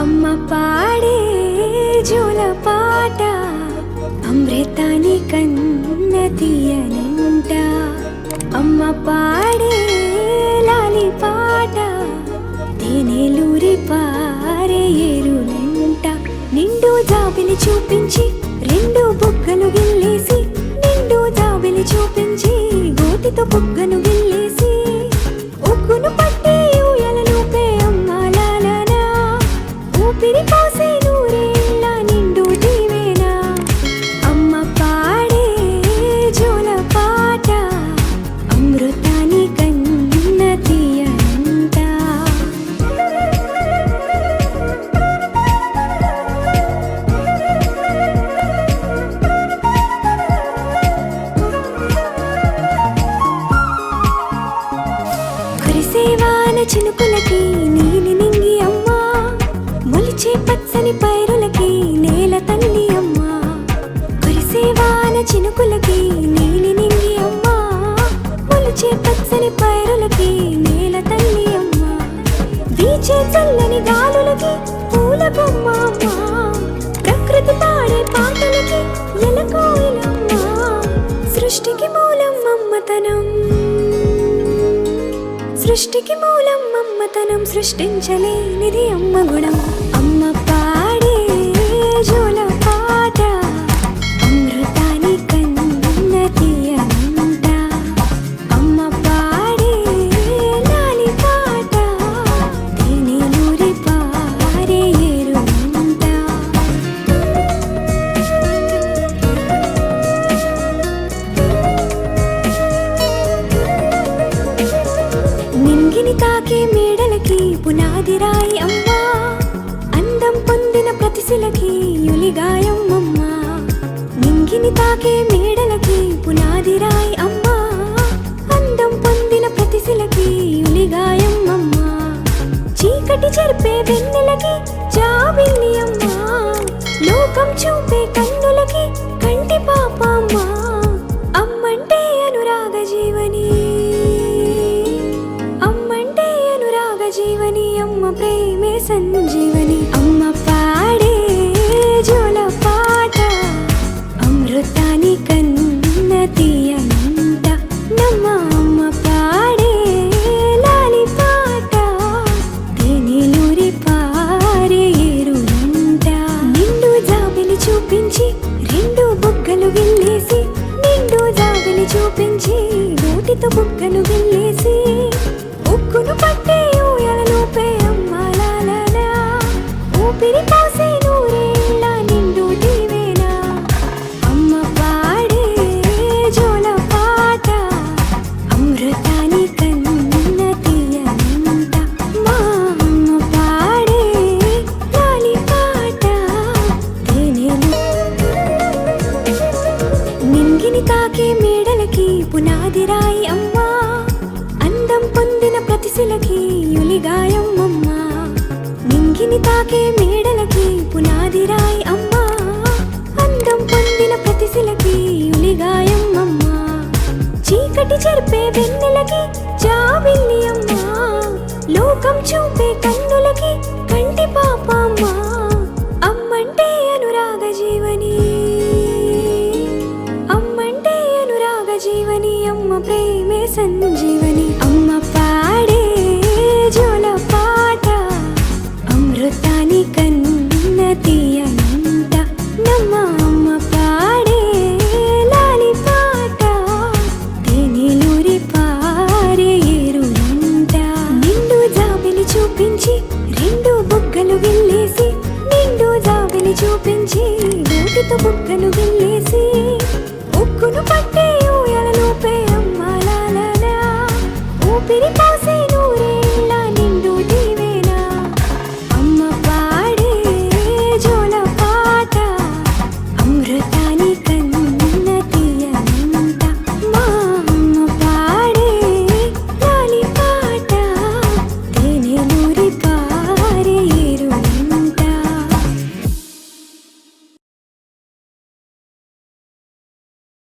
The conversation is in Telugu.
అమ్మ పాడే జోల పాట అమృతాని కన్న తీయనంట. అమ్మ పాడే లాలి పాట తేనెలూరి పారే ఏరునంట. నిండు జాబిలి చూపించి రెండు బుగ్గలు గిల్లేసి, నిండు జాబిలి చూపించి గోటితో బుగ్గను గిల్లేసి, ఉగ్గును పట్టి ఊయలలోపే అమ్మ లాలనా, ఊపిరి పోసే నూరేళ్ళ నిండు దీవేనా. అమ్మ పాడే జోల పాట అమృతాని కన్న తీయనంట. కురిసేవాన చినుకులకి నీలి నింగి అమ్మ, మొలిచే పచ్చని పైరులకి నేల తల్లి అమ్మ. కురిసేవాన చినుకులకి నీలి నింగి అమ్మ, మొలిచే పచ్చని పైరులకి నేల తల్లి అమ్మ. వీచే చల్లని గాలులకి పూల బొమ్మ అమ్మ, ప్రకృతి పాడే పాటలకి ఎలకోయిలమ్మ. సృష్టికి మూలం అమ్మతనం, సృష్టికి మూలం అమ్మతనం, సృష్టించలేనిది అమ్మ గుణం. అమ్మ పాడే జోల పాట అమృతాని కన్న తీయనంట. అమ్మ పాడే లాలి పాట తేనెలూరి పారే ఏరునంట. నింగిని తాకే మేడలకి పునాది రాయి అమ్మ, అందం పొందిన ప్రతిశిలకి యులిగాయం అమ్మ. నింగిని తాకే మేడలకి పునాది రాయి అమ్మ, అందం పొందిన ప్రతిశిలకి యులిగాయం అమ్మ. చీకటి చెరిపే వెన్నెలకి జాబిల్లి అమ్మ, లోకం చూపే కన్నులకి కంటి పాప అమ్మ. అమ్మంటే అనురాగ జీవని, అమ్మంటే అనురాగ జీవని, అమ్మ ప్రేమే సంజీవని. అమ్మ పాడే జోల పాట అమృతాని కన్న తీయనంట. నమ్మ అమ్మ పాడే లాలి పాట తేనెలూరి పారే ఏరునంట. నిండు జాబిలి చూపించి రెండు బుగ్గలు గిల్లేసి, నిండు జాబిలి చూపించి గోటితో బుగ్గను గిల్లేసి, ఉక్కును పట్టే ఊయలలోపే అమ్మ లాలనా, ఊపిరి పోసే నూరేళ్ళ నిండు దీవేనా. అమ్మ పాడే జోల పాట అమృతాని కన్న తీయనంట. మా అమ్మ పాడే లాలి పాట తేనెలు. నింగిని తాకే మేడలకి పునాది రాయి అమ్మ, అందం పొందిన ప్రతిశిలకి యులిగాయం అమ్మ. నింగిని తాకే మేడలకి పునాది రాయి అమ్మ, అందం పొందిన ప్రతిశిలకి యులిగాయం అమ్మ. చీకటి చెరిపే వెన్నెలకి జాబిల్లి అమ్మ, లోకం చూపే కన్నులకి కంటి పాప అమ్మ. అమ్మంటే అనురాగ జీవని, అమ్మంటే అనురాగ జీవని, అమ్మ ప్రేమే సంజీవని. అమ్మ